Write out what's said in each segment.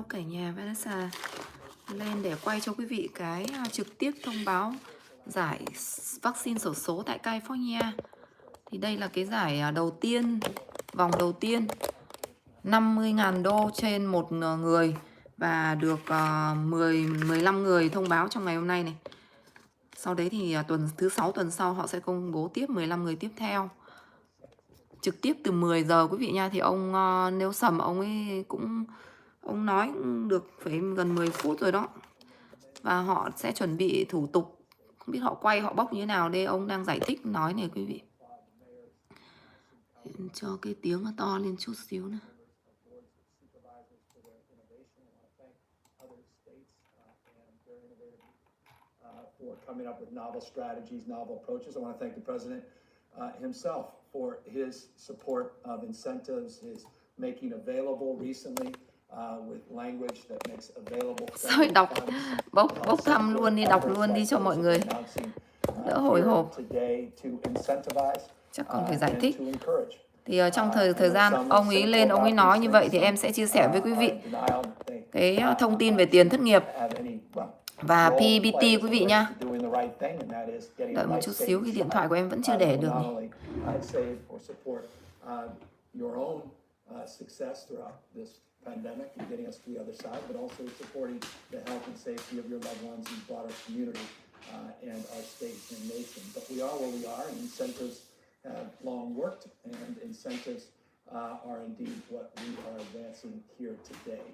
Hello cả nhà, Vanessa lên để quay cho quý vị cái trực tiếp thông báo giải vaccine xổ số tại California. Thì đây là cái giải đầu tiên, vòng đầu tiên 50.000 đô trên một người. Và được 15 người thông báo trong ngày hôm nay này. Sau đấy thì thứ 6 tuần sau họ sẽ công bố tiếp 15 người tiếp theo. Trực tiếp từ 10 giờ quý vị nha. Thì ông nếu sầm ông ấy cũng ông nói cũng được phải gần 10 phút rồi đó. Và họ sẽ chuẩn bị thủ tục. Không biết họ quay họ bóc như thế nào đây. Ông đang giải thích nói này quý vị. Cho cái tiếng nó to lên chút xíu nữa. For coming up with novel strategies, novel approaches. I want to thank the president himself for his support of incentives, his making available recently with language that makes available. Rồi đọc bốc thăm luôn đi, đọc luôn đi cho mọi người đỡ hồi hộp. Chắc còn phải giải thích. Thì trong thời gian ông ấy lên, ông ấy nói như vậy thì em sẽ chia sẻ với quý vị cái thông tin về tiền thất nghiệp và PBT quý vị nha. Đợi một chút xíu, cái điện thoại của em vẫn chưa để được này. Pandemic and getting us to the other side, but also supporting the health and safety of your loved ones and broader community and our state and nation. But we are where we are, and incentives have long worked, and incentives are indeed what we are advancing here today.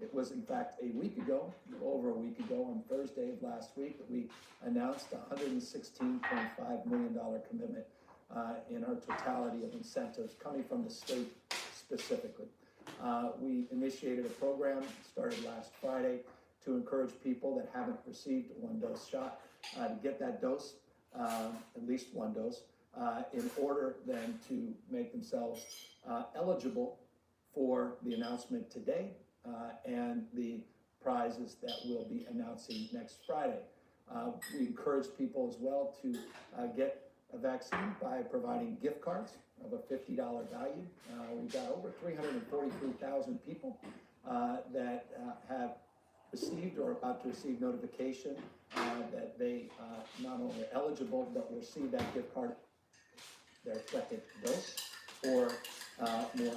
It was, in fact, a week ago, over a week ago, on Thursday of last week, that we announced a $116.5 million commitment in our totality of incentives coming from the state specifically. We initiated a program, started last Friday, to encourage people that haven't received a one-dose shot to get that dose, at least one dose, in order then to make themselves eligible for the announcement today and the prizes that we'll be announcing next Friday. We encourage people as well to get a vaccine by providing gift cards of a $50 value. We've got over 343,000 people that have received or about to receive notification that they not only are eligible but will receive that gift card, their second dose, or more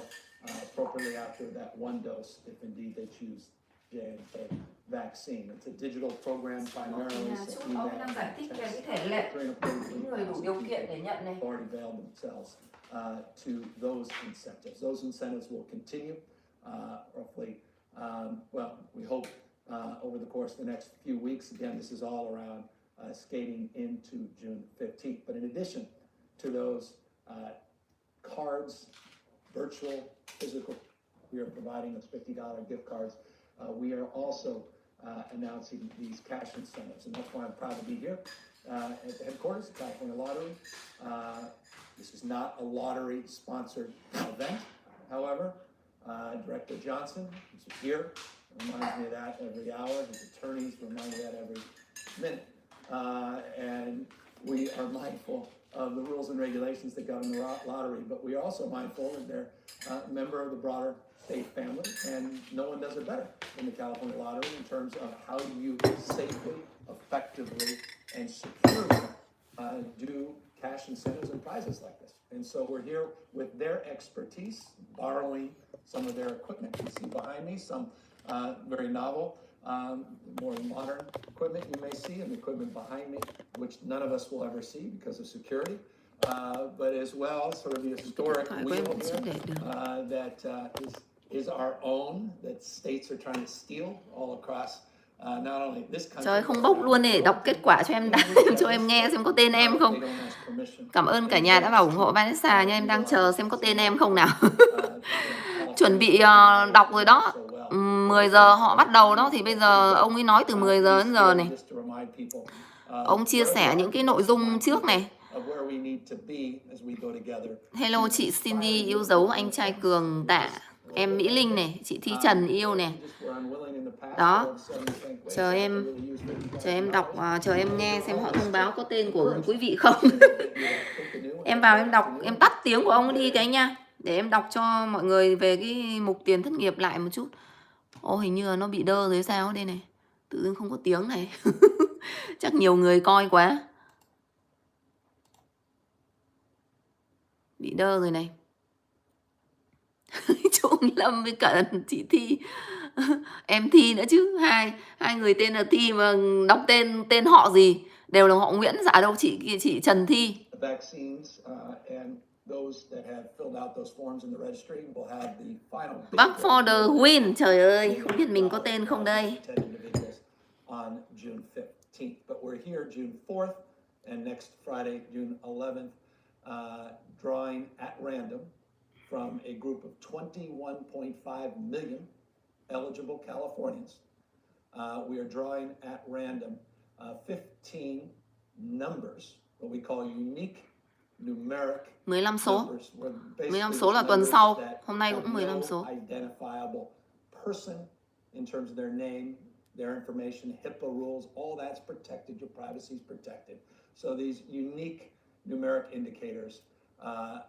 appropriately after that one dose, if indeed they choose J&K vaccine. It's a digital program primarily. Chúc ông đang giải thích về cái thể lệ những người đủ điều kiện để nhận này. Already availed themselves to those incentives. Those incentives will continue roughly, well, we hope over the course of the next few weeks. Again, this is all around skating into June 15th. But in addition to those cards, virtual, physical, we are providing those $50 gift cards. We are also announcing these cash incentives, and that's why I'm proud to be here at the headquarters of California Lottery. This is not a lottery-sponsored event, however. Director Johnson, who's here, reminds me of that every hour. His attorneys remind me of that every minute. And we are mindful of the rules and regulations that govern the lottery, but we are also mindful that they're a member of the broader state family, and no one does it better than the California Lottery in terms of how you safely, effectively, and securely do cash incentives and prizes like this. And so we're here with their expertise, borrowing some of their equipment. You see behind me some very novel, more modern equipment you may see, and the equipment behind me, which none of us will ever see because of security. But as well, sort of the historic wheel here that is our own, that states are trying to steal all across not only this country. Trời, không bốc luôn để đọc kết quả cho em cho em nghe xem có tên em không. Cảm ơn cả nhà đã vào ủng hộ Vanessa nha, em đang chờ xem có tên em không nào. Chuẩn bị đọc rồi đó. 10 giờ họ bắt đầu đó, thì bây giờ ông ấy nói từ 10 giờ đến giờ này. Ông chia sẻ những cái nội dung trước này. Hello chị Cindy yêu dấu anh trai Cường Tạ, em Mỹ Linh này, chị Thi Trần yêu này. Đó. Chờ em đọc, chờ em nghe xem họ thông báo có tên của quý vị không. Em vào em đọc, em tắt tiếng của ông đi cái nha, để em đọc cho mọi người về cái mục tiền thất nghiệp lại một chút. Ô, hình như là nó bị đơ rồi sao đây này. Tự dưng không có tiếng này. Chắc nhiều người coi quá. Bị đơ rồi này. Trung Lâm với cả chị Thi. Em Thi nữa chứ. Hai người tên là Thi mà đọc tên họ gì? Đều là họ Nguyễn. Dạ đâu chị Trần Thi. Back for the win. Trời ơi, không biết mình có tên không đây. On June 15th, but we're here June 4th and next Friday, June 11th, drawing at random from a group of 21.5 million eligible Californians. We are drawing at random 15 numbers, what we call unique numeric 15 số. numbers. 15 số là tuần sau. Hôm nay cũng 15 số. Identifiable person in terms of their name, their information, HIPAA rules, all that's protected. Your privacy is protected. So these unique numeric indicators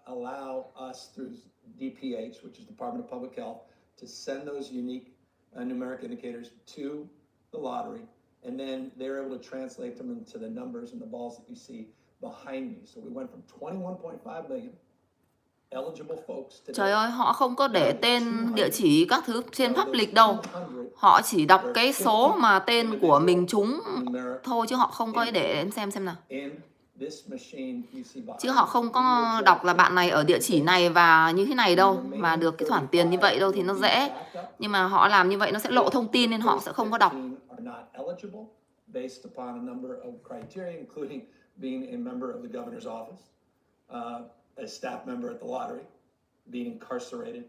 allow us through DPH, which is Department of Public Health, to send those unique numeric indicators to the lottery, and then they're able to translate them into the numbers and the balls that you see behind me. So we went from 21.5 million eligible folks today. Trời ơi, họ không có để tên địa chỉ các thứ trên public đâu. Họ chỉ đọc cái số mà tên của mình trúng thôi, chứ họ không có để em xem nào. Chứ họ không có đọc là bạn này ở địa chỉ này và như thế này đâu, mà được cái khoản tiền như vậy đâu thì nó dễ. Nhưng mà họ làm như vậy nó sẽ lộ thông tin nên họ sẽ không có đọc. A staff member at the lottery, being incarcerated,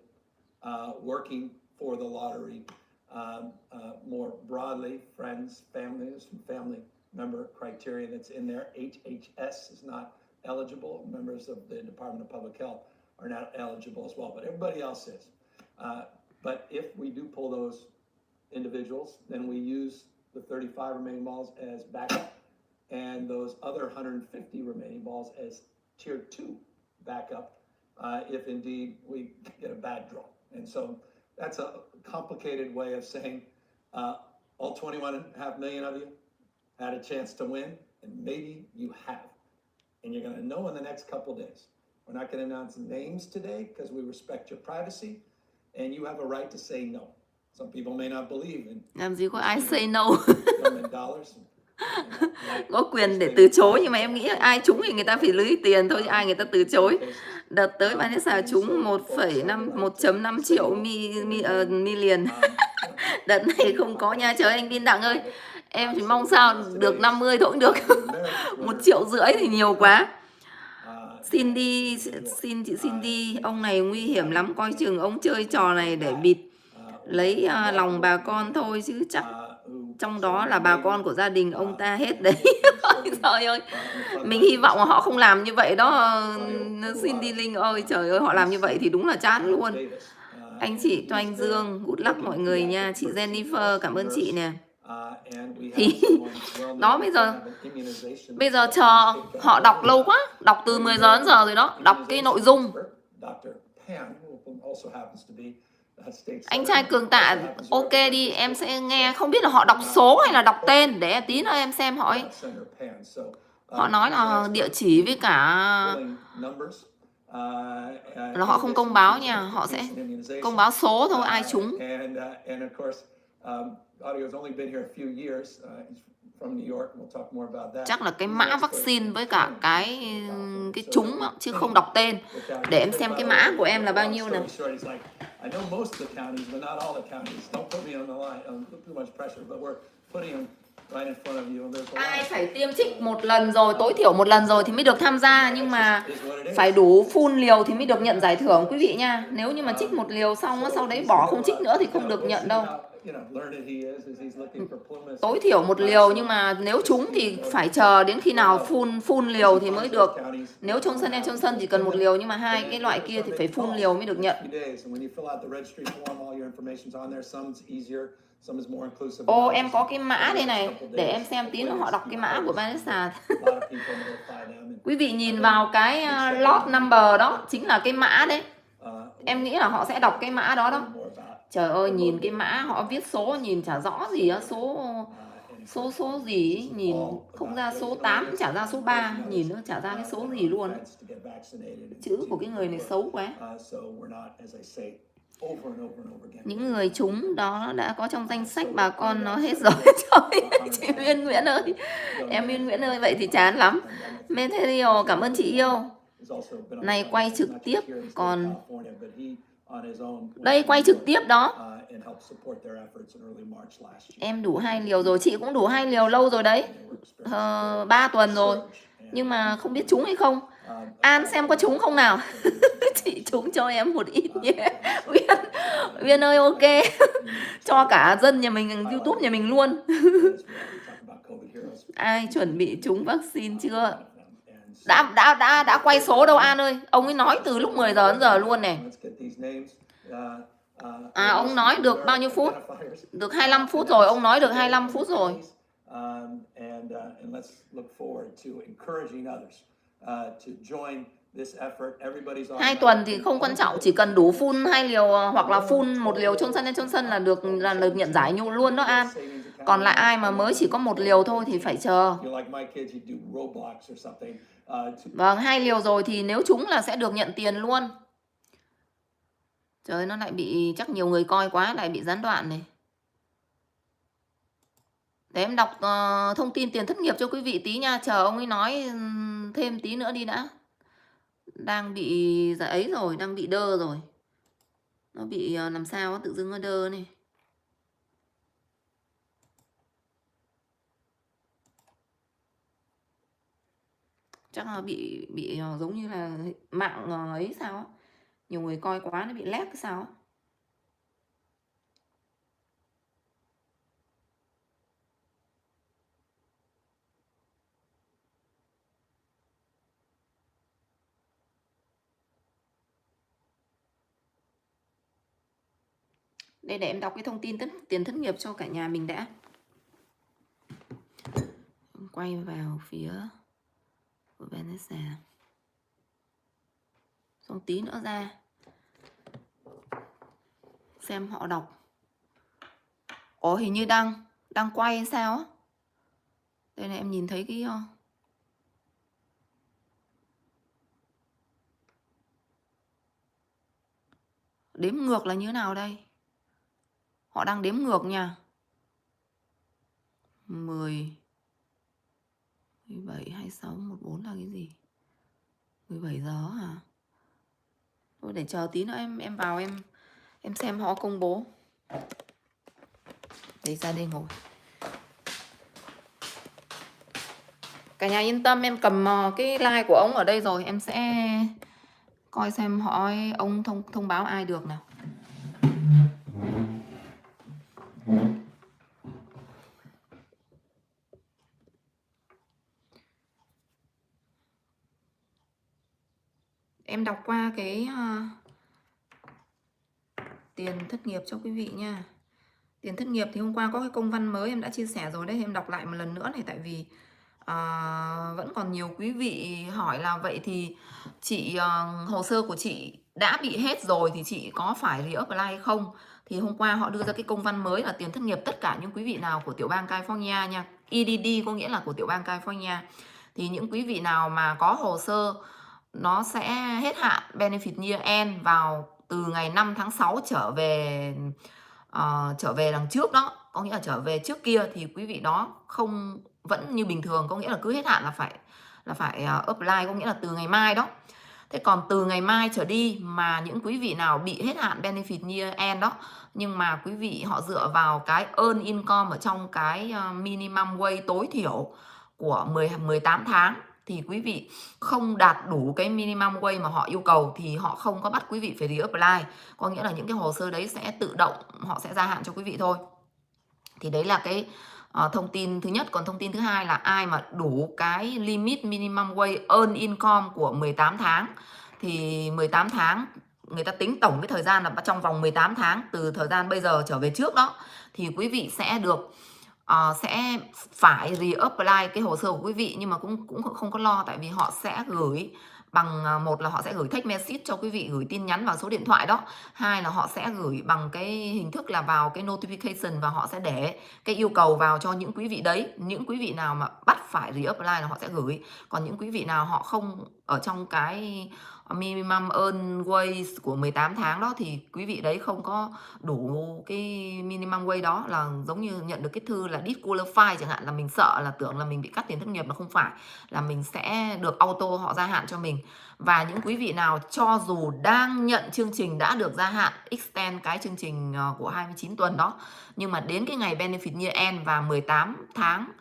working for the lottery, more broadly, friends, families, family member criteria that's in there. HHS is not eligible. Members of the Department of Public Health are not eligible as well, but everybody else is. But if we do pull those individuals, then we use the 35 remaining balls as backup, and those other 150 remaining balls as tier 2 backup, if indeed we get a bad draw. And so that's a complicated way of saying all 21.5 million of you had a chance to win, and maybe you have. And you're going to know in the next couple days. We're not going to announce names today because we respect your privacy, and you have a right to say no. Some people may not believe in. Làm gì có ai say no. Có quyền để từ chối, nhưng mà em nghĩ ai trúng thì người ta phải lấy tiền thôi, chứ ai người ta từ chối. Đợt tới Vanessa trúng 1.5 triệu million. Đợt này không có nha. Trời anh Bin Đặng ơi, em chỉ mong sao được 50 thôi cũng được. 1,5 triệu thì nhiều quá. Xin chị Cindy, ông này nguy hiểm lắm, coi chừng ông chơi trò này để bịt lấy lòng bà con thôi, chứ chắc trong đó là bà con của gia đình ông ta hết đấy. Trời ơi, mình hy vọng là họ không làm như vậy đó. Cindy Linh ơi, trời ơi, họ làm như vậy thì đúng là chán luôn. Anh chị Toanh Dương, good luck mọi người nha. Chị Jennifer, cảm ơn chị nè. Thì đó, bây giờ chờ họ đọc lâu quá, đọc từ 10 giờ đến giờ rồi đó, đọc cái nội dung. Anh trai Cường Tạ, ok đi, em sẽ nghe. Không biết là họ đọc số hay là đọc tên, để tí nữa em xem họ ấy. Họ nói là địa chỉ với cả là họ không công báo nha, họ sẽ công báo số thôi, ai trúng. Chắc là cái mã vaccine với cả cái trúng chứ không đọc tên. Để em xem cái mã của em là bao nhiêu nào. Ai phải tiêm trích một lần rồi, tối thiểu một lần rồi thì mới được tham gia, nhưng mà phải đủ full liều thì mới được nhận giải thưởng quý vị nha. Nếu như mà trích một liều xong sau đấy bỏ không trích nữa thì không được nhận đâu. Tối thiểu một liều, nhưng mà nếu trúng thì phải chờ đến khi nào full liều thì mới được. Nếu Johnson & Johnson chỉ cần một liều, nhưng mà hai cái loại kia thì phải full liều mới được nhận. Ô, em có cái mã đây này, để em xem tí nữa họ đọc cái mã của Vanessa. Quý vị nhìn vào cái lot number đó, chính là cái mã đấy. Em nghĩ là họ sẽ đọc cái mã đó đó. Trời ơi, nhìn cái mã họ viết số nhìn chả rõ gì á, số gì ấy, nhìn không ra số 8 chả ra số 3, nhìn nó chả ra cái số gì luôn. Chữ của cái người này xấu quá. Những người trúng đó đã có trong danh sách bà con nó hết rồi. Trời, chị Uyên Nguyễn ơi, em Uyên Nguyễn ơi, vậy thì chán lắm. Material, cảm ơn chị yêu. Này quay trực tiếp, còn đây quay trực tiếp đó. Em đủ 2 liều rồi, chị cũng đủ 2 liều lâu rồi đấy, 3 tuần rồi. Nhưng mà không biết trúng hay không. An xem có trúng không nào. Chị trúng cho em một ít nhé. Uyên ơi, ok. Cho cả dân nhà mình, YouTube nhà mình luôn. Ai chuẩn bị trúng vaccine chưa? Đã quay số đâu An ơi. Ông ấy nói từ lúc 10 giờ đến giờ luôn này. Ông nói được bao nhiêu phút? Được 25 phút rồi, ông nói được 25 phút rồi. 2 tuần thì không quan trọng, chỉ cần đủ full 2 liều hoặc là full 1 liều Johnson là được nhận giải nhu luôn đó An. Còn lại ai mà mới chỉ có 1 liều thôi thì phải chờ. Vâng, 2 liều rồi thì nếu trúng là sẽ được nhận tiền luôn. Trời, nó lại bị, chắc nhiều người coi quá lại bị gián đoạn này. Để em đọc thông tin tiền thất nghiệp cho quý vị tí nha. Chờ ông ấy nói thêm tí nữa đi đã. Đang bị ấy rồi, đang bị đơ rồi. Nó bị làm sao tự dưng nó đơ này. Chắc là bị giống như là mạng ấy sao á. Nhiều người coi quá nó bị lag cái sao á. Đây, để em đọc cái thông tin tiền thất nghiệp cho cả nhà mình đã. Quay vào phía của Vanessa. Xong tí nữa ra xem họ đọc. Ồ, hình như đang quay hay sao á. Đây này, em nhìn thấy cái đếm ngược là như thế nào đây? Họ đang đếm ngược nha. 10 17 26 14 là cái gì? 17 giờ hả? Thôi để chờ tí nữa em vào em xem họ công bố. Để ra đây ngồi. Cả nhà yên tâm, em cầm cái like của ông ở đây rồi, em sẽ coi xem ông thông báo ai được nào. Em đọc qua cái tiền thất nghiệp cho quý vị nha. Tiền thất nghiệp thì hôm qua có cái công văn mới em đã chia sẻ rồi đấy, em đọc lại một lần nữa này, tại vì vẫn còn nhiều quý vị hỏi là vậy thì chị hồ sơ của chị đã bị hết rồi thì chị có phải re-apply hay không? Thì hôm qua họ đưa ra cái công văn mới là tiền thất nghiệp tất cả những quý vị nào của tiểu bang California nha. eidl có nghĩa là của tiểu bang California. Thì những quý vị nào mà có hồ sơ nó sẽ hết hạn benefit year end vào từ ngày 5 tháng 6 trở về đằng trước đó, có nghĩa là trở về trước kia, thì quý vị đó không vẫn như bình thường, có nghĩa là cứ hết hạn là phải apply, có nghĩa là từ ngày mai đó. Thế còn từ ngày mai trở đi mà những quý vị nào bị hết hạn benefit year end đó, nhưng mà quý vị họ dựa vào cái earn income ở trong cái minimum wage tối thiểu của 18 tháng, thì quý vị không đạt đủ cái minimum wage mà họ yêu cầu thì họ không có bắt quý vị phải re-apply. Có nghĩa là những cái hồ sơ đấy sẽ tự động họ sẽ gia hạn cho quý vị thôi. Thì đấy là cái thông tin thứ nhất. Còn thông tin thứ hai là ai mà đủ cái limit minimum wage earn income của 18 tháng thì 18 tháng người ta tính tổng cái thời gian là trong vòng 18 tháng từ thời gian bây giờ trở về trước đó, thì quý vị sẽ được sẽ phải re-apply cái hồ sơ của quý vị. Nhưng mà cũng không có lo, tại vì họ sẽ gửi bằng một là họ sẽ gửi text message cho quý vị, gửi tin nhắn vào số điện thoại đó. Hai là họ sẽ gửi bằng cái hình thức là vào cái notification, và họ sẽ để cái yêu cầu vào cho những quý vị đấy. Những quý vị nào mà bắt phải reapply là họ sẽ gửi. Còn những quý vị nào họ không ở trong cái minimum earn wage của 18 tháng đó thì quý vị đấy không có đủ cái minimum wage đó, là giống như nhận được cái thư là disqualify chẳng hạn, là mình sợ là tưởng là mình bị cắt tiền thất nghiệp, mà không phải, là mình sẽ được auto họ gia hạn cho mình. Và những quý vị nào cho dù đang nhận chương trình đã được gia hạn extend cái chương trình của 29 tuần đó, nhưng mà đến cái ngày benefit year end và 18 tháng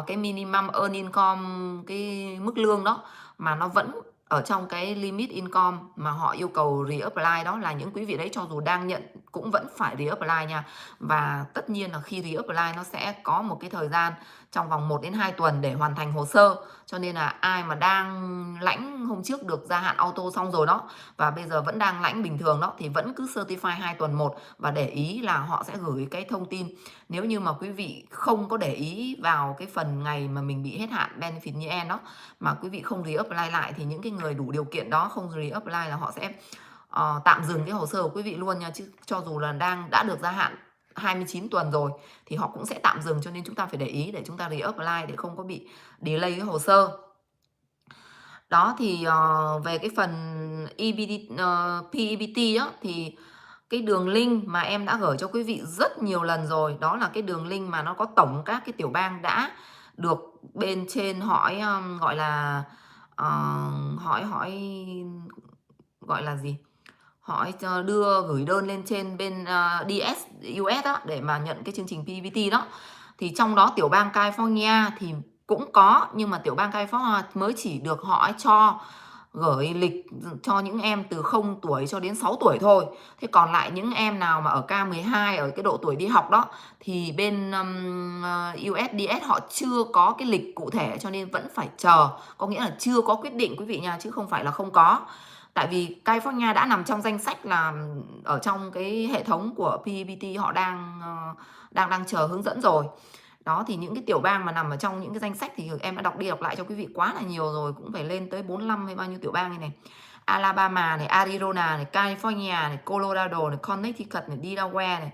cái minimum earn income, cái mức lương đó mà nó vẫn ở trong cái limit income mà họ yêu cầu reapply, đó là những quý vị đấy cho dù đang nhận cũng vẫn phải reapply nha. Và tất nhiên là khi reapply nó sẽ có một cái thời gian trong vòng 1 đến 2 tuần để hoàn thành hồ sơ. Cho nên là ai mà đang lãnh hôm trước được gia hạn auto xong rồi đó, và bây giờ vẫn đang lãnh bình thường đó, thì vẫn cứ certify 2 tuần một, và để ý là họ sẽ gửi cái thông tin. Nếu như mà quý vị không có để ý vào cái phần ngày mà mình bị hết hạn benefit year end đó, mà quý vị không reapply lại, thì những cái người đủ điều kiện đó không reapply là họ sẽ tạm dừng cái hồ sơ của quý vị luôn nha. Chứ cho dù là đã được gia hạn 29 tuần rồi thì họ cũng sẽ tạm dừng, cho nên chúng ta phải để ý để chúng ta reapply để không có bị delay cái hồ sơ. Đó thì về cái phần PEBT đó, thì cái đường link mà em đã gửi cho quý vị rất nhiều lần rồi, đó là cái đường link mà nó có tổng các cái tiểu bang đã được bên trên hỏi, gọi là hỏi gọi là gì, hỏi gửi đơn lên trên bên US đó để mà nhận cái chương trình PEBT đó. Thì trong đó tiểu bang California thì cũng có, nhưng mà tiểu bang California mới chỉ được họ cho gửi lịch cho những em từ 0 tuổi cho đến 6 tuổi thôi. Thế còn lại những em nào mà ở K12, ở cái độ tuổi đi học đó, thì bên USDS họ chưa có cái lịch cụ thể, cho nên vẫn phải chờ. Có nghĩa là chưa có quyết định quý vị nha, chứ không phải là không có. Tại vì California đã nằm trong danh sách là ở trong cái hệ thống của PEBT, họ đang chờ hướng dẫn rồi. Đó thì những cái tiểu bang mà nằm ở trong những cái danh sách thì em đã đọc đi đọc lại cho quý vị quá là nhiều rồi, cũng phải lên tới 45 hay bao nhiêu tiểu bang này. Alabama này, Arizona này, California này, Colorado này, Connecticut này, Delaware này,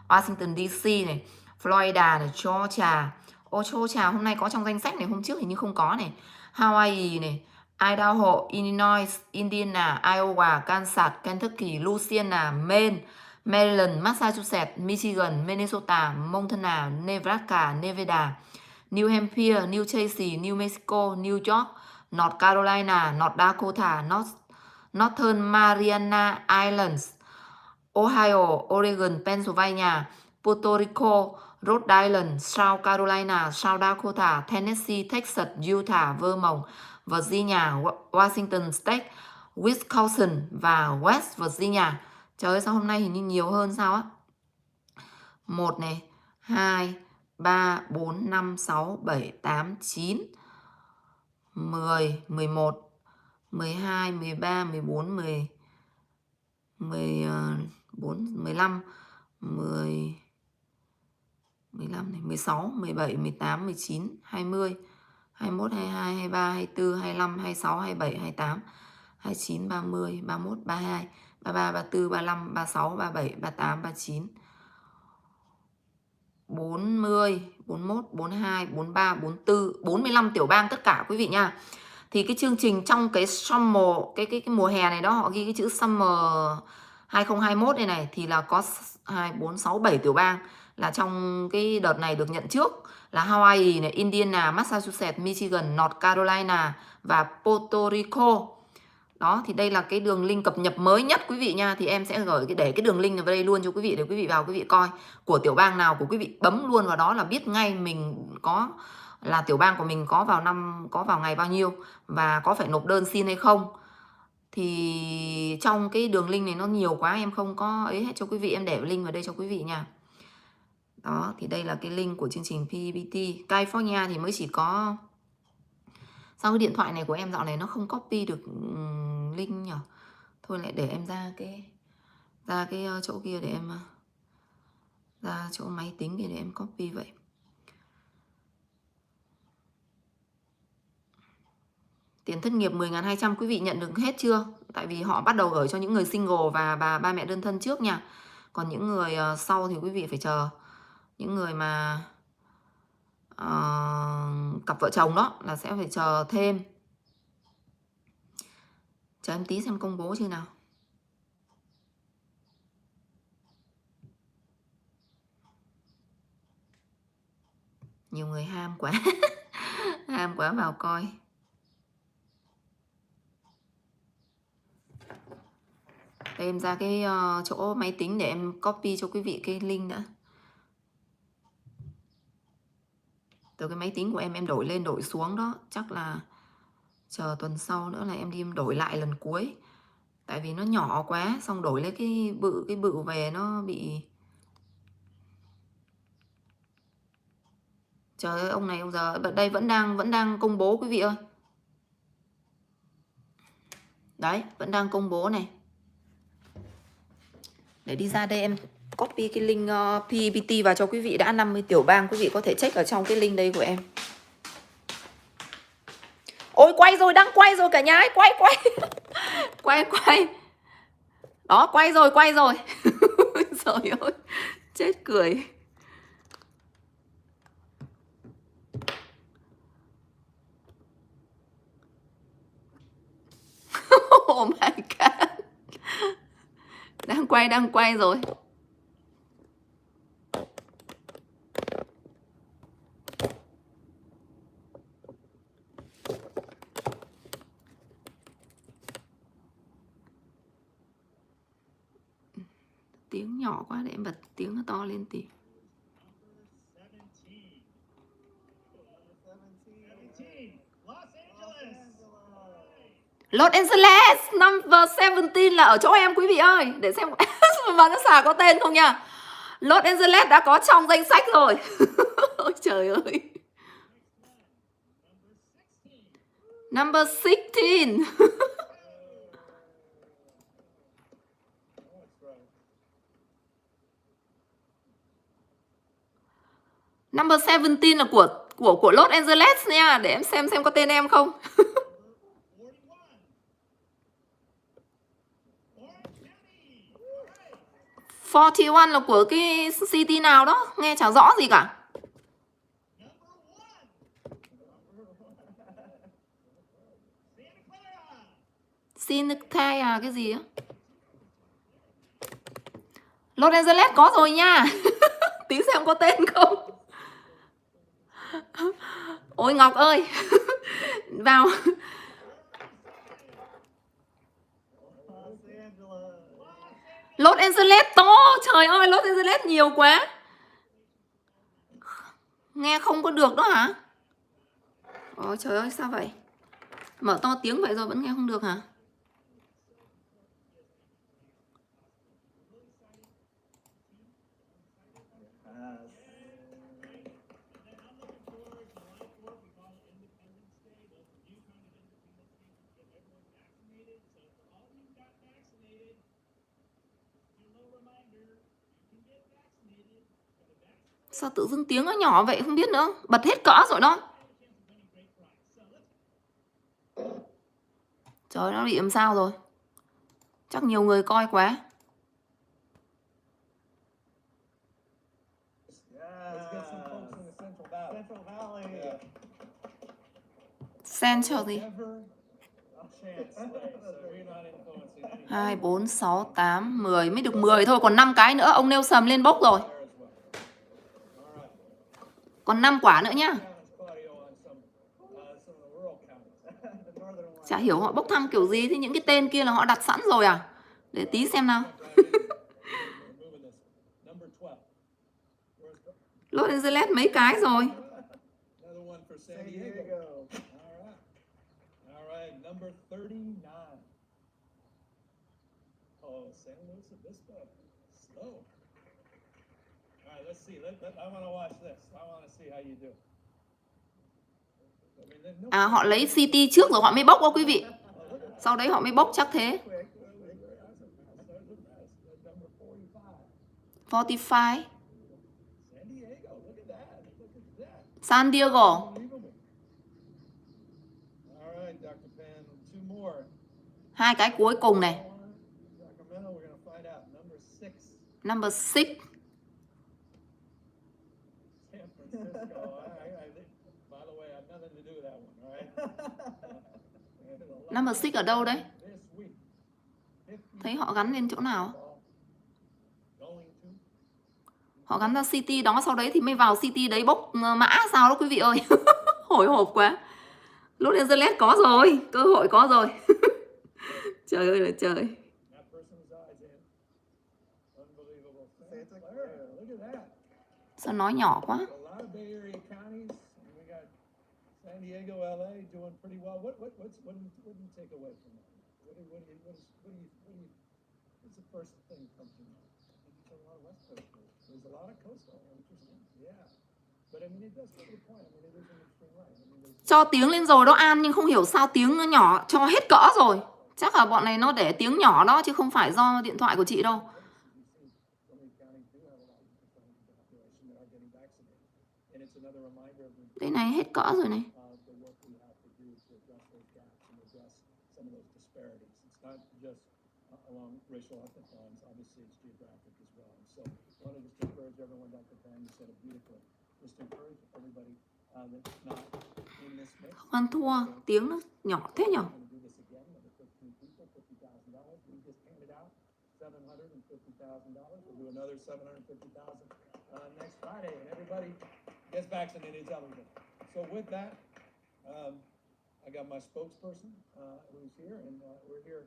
Washington DC này, Florida này, Georgia. Georgia hôm nay có trong danh sách này, hôm trước hình như không có này. Hawaii này, Idaho, Illinois, Indiana, Iowa, Kansas, Kentucky, Louisiana, Maine, Maryland, Massachusetts, Michigan, Minnesota, Montana, Nebraska, Nevada, New Hampshire, New Jersey, New Mexico, New York, North Carolina, North Dakota, Northern Mariana Islands, Ohio, Oregon, Pennsylvania, Puerto Rico, Rhode Island, South Carolina, South Dakota, Tennessee, Texas, Utah, Vermont, Virginia, Washington State, Wisconsin và West Virginia. Trời ơi, sao hôm nay hình như nhiều hơn sao á. 1 này, 2, 3, 4, 5, 6, 7, 8, 9, 10, 11, 12, 13, 14, 14, 15, 10, 15 này, 16, 17, 18, 19, 20, 21, 22, 23, 24, 25, 26, 27, 28, 29, 30, 31, 32, 33, 34, 35, 36, 37, 38, 39, 40, 41, 42, 43, 44, 45 tiểu bang tất cả quý vị nha. Thì cái chương trình trong cái summer, cái mùa hè này đó, họ ghi cái chữ summer 2021 đây này, thì là có 2, 4, 6, 7 tiểu bang là trong cái đợt này được nhận trước, là Hawaii này, Indiana, Massachusetts, Michigan, North Carolina và Puerto Rico. Đó thì đây là cái đường link cập nhật mới nhất quý vị nha. Thì em sẽ gửi để cái đường link ở đây luôn cho quý vị, để quý vị vào quý vị coi của tiểu bang nào của quý vị, bấm luôn vào đó là biết ngay mình có, là tiểu bang của mình có vào ngày bao nhiêu và có phải nộp đơn xin hay không. Thì trong cái đường link này nó nhiều quá, em không có ấy hết cho quý vị, em để link vào đây cho quý vị nha. Đó thì đây là cái link của chương trình PEBT. California thì mới chỉ có, sao cái điện thoại này của em dạo này nó không copy được link nhỉ? Thôi lại để em ra cái chỗ kia để em ra chỗ máy tính để em copy vậy. Tiền thất nghiệp 10.200 quý vị nhận được hết chưa? Tại vì họ bắt đầu gửi cho những người single và ba mẹ đơn thân trước nha. Còn những người sau thì quý vị phải chờ. Những người mà cặp vợ chồng đó là sẽ phải chờ thêm. Chờ em tí xem công bố chưa nào. Nhiều người ham quá. Ham quá vào coi. Đây em ra cái chỗ máy tính để em copy cho quý vị cái link nữa. Từ cái máy tính của em đổi lên đổi xuống đó. Chắc là chờ tuần sau nữa là em đi em đổi lại lần cuối. Tại vì nó nhỏ quá. Xong đổi lấy cái bự về nó bị... Trời ơi ông này ông giờ đây vẫn đang công bố quý vị ơi. Đấy vẫn đang công bố này. Để đi ra đây em copy cái link PPT vào cho quý vị đã 50 tiểu bang. Quý vị có thể check ở trong cái link đây của em. Ôi quay rồi, đang quay rồi cả nhà ấy. Quay quay. Đó quay rồi. Trời ơi chết cười. Oh my god. Đang quay rồi. Tiếng nhỏ quá để em bật tiếng nó to lên tí. Los Angeles number 17 là ở chỗ em quý vị ơi. Để xem Vanessa có tên không nha. Los Angeles đã có trong danh sách rồi. Ôi trời ơi. Number 16. Number 17 là của Los Angeles nha. Để em xem có tên em không. 41 là của cái city nào đó. Nghe chả rõ gì cả. Santa cái gì á. Los Angeles có rồi nha. Tí xem có tên không. Ôi Ngọc ơi. Vào. Los Angeles to. Trời ơi Los Angeles nhiều quá. Nghe không có được đó hả? Ôi trời ơi sao vậy? Mở to tiếng vậy rồi vẫn nghe không được hả? Sao tự dưng tiếng nó nhỏ vậy không biết nữa. Bật hết cỡ rồi đó. Trời nó bị làm sao rồi. Chắc nhiều người coi quá. Central gì? 2, 4, 6, 8, 10. Mới được 10 thôi. Còn 5 cái nữa. Ông nêu sầm lên bốc rồi. Còn 5 quả nữa nhá. Chả hiểu họ bốc thăm kiểu gì. Thế những cái tên kia là họ đặt sẵn rồi à? Để tí xem nào. Los Angeles mấy cái rồi. À họ lấy city trước rồi họ mới bốc đó quý vị. Sau đấy họ mới bốc chắc thế. 45. San Diego. Hai cái cuối cùng này. Sacramento, we're gonna find out. Number 6. Number 6. San Francisco. I think, by the way, I have nothing to do with that one, all right? Number 6 ở đâu đấy? This week. Thấy họ gắn lên chỗ nào? Going to. Họ gắn ra city đó, sau đấy thì mới vào city đấy bốc mã sao đó quý vị ơi. Hồi hộp quá. Los Angeles có rồi, cơ hội có rồi. Trời ơi là trời. That person resides in. Unbelievable. Santa Clara. Look at that. Sao nói nhỏ quá. A lot of Bay Area counties. And we got San Diego, LA doing pretty well. What do you take away from that? What's the first thing that comes to mind? There's a lot of West Coast. There's a lot of coastal. Interesting. Yeah. But I mean, it does get to the point. I mean, it is an extreme right. I mean, Cho tiếng lên rồi đó An, nhưng không hiểu sao tiếng nó nhỏ, cho hết cỡ rồi. Chắc là bọn này nó để tiếng nhỏ đó chứ không phải do điện thoại của chị đâu. Đây này hết cỡ rồi này. Không ăn thua, tiếng nó nhỏ thế nhở. We'll do another $750,000 next Friday, and everybody gets vaccinated. So with that, I got my spokesperson who's here, and we're here,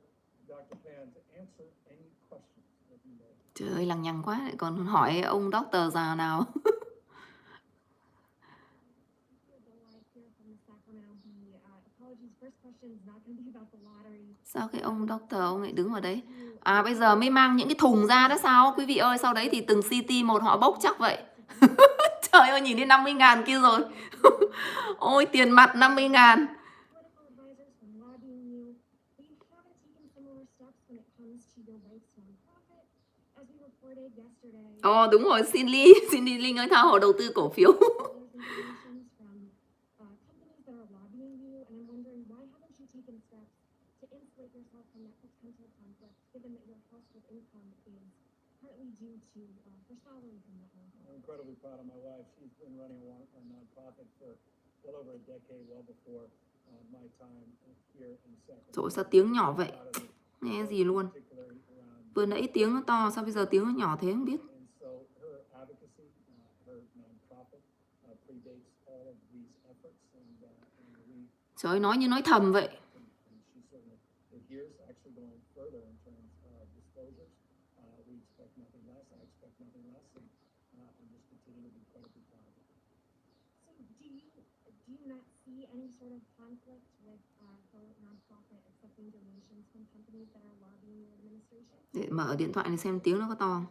Dr. Pan, to answer any questions that you may. Trời ơi, lằng nhằng quá, lại còn hỏi ông doctor già nào. Sao cái ông doctor ông lại đứng vào đấy? À bây giờ mới mang những cái thùng ra đó sao quý vị ơi, sau đấy thì từng city một họ bốc chắc vậy. Trời ơi, nhìn đến 50.000 kia rồi. Ôi tiền mặt 50.000. Ồ đúng rồi, Cindy Linh ơi, tha hồ đầu tư cổ phiếu. Incredibly proud of my wife. She's been running a nonprofit for well over a decade, well before my time here in Sacramento. Trời ơi, sao tiếng nhỏ vậy? Nghe gì luôn. Vừa nãy tiếng nó to, sao bây giờ tiếng nó nhỏ thế không biết. Trời ơi, nói như nói thầm vậy. Để mở điện thoại này xem tiếng nó có to không.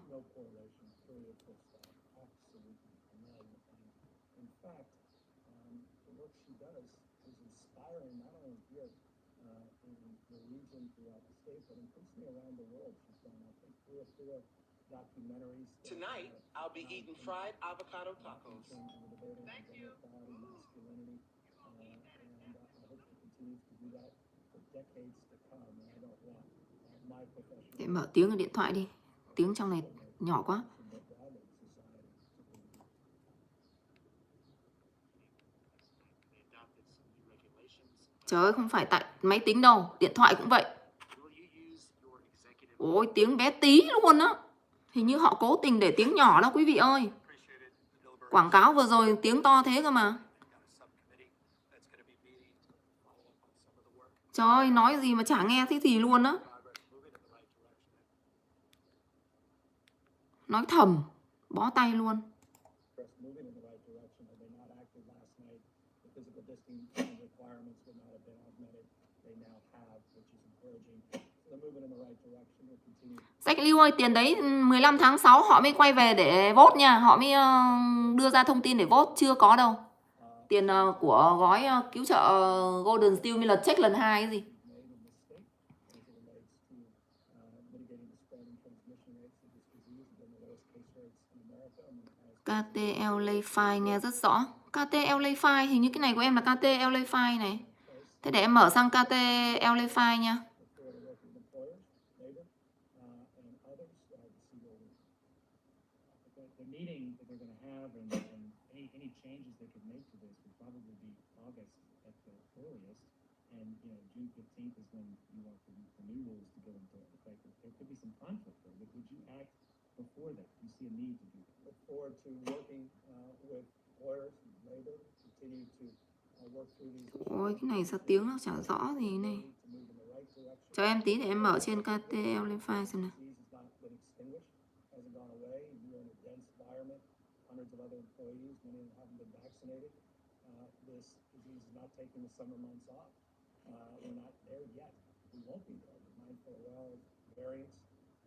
Tonight, I'll be eating fried avocado tacos. Thank you. Để mở tiếng ở điện thoại đi. Tiếng trong này nhỏ quá. Trời ơi, không phải tại máy tính đâu, điện thoại cũng vậy. Ôi, tiếng bé tí luôn á. Hình như họ cố tình để tiếng nhỏ đó quý vị ơi. Quảng cáo vừa rồi tiếng to thế cơ mà. Trời ơi, nói gì mà chả nghe thấy gì luôn á. Nói thầm, bó tay luôn. Sách Lưu ơi, tiền đấy 15 tháng 6 họ mới quay về để vote nha. Họ mới đưa ra thông tin để vote, chưa có đâu. Tiền của gói cứu trợ Golden Stimulus check lần 2 cái gì. KTL Lay File nghe rất rõ. KTL Lay File, hình như cái này của em là KTL Lay File này. Thế để em mở sang KTL Lay File nha. The meeting that they're going to have and any changes they could make to this would probably be August at the earliest. And, June 15th is when you want the new rules to go into effect. There could be some conflict there. Would you act before that? Do you see a need to do that? Look forward to working with lawyers and labor, continue to work through these issues. Ôi, cái này sao tiếng nó chả rõ gì này. To move in the right direction. Cho em tí để em mở trên KTL lên file xem nào. Disease has not been extinguished, hasn't gone away. You're in a dense environment, hundreds of other employees, many of them haven't been vaccinated. This disease is not taking the summer months off. We're not there yet. We won't be there. We're mindful of all variants.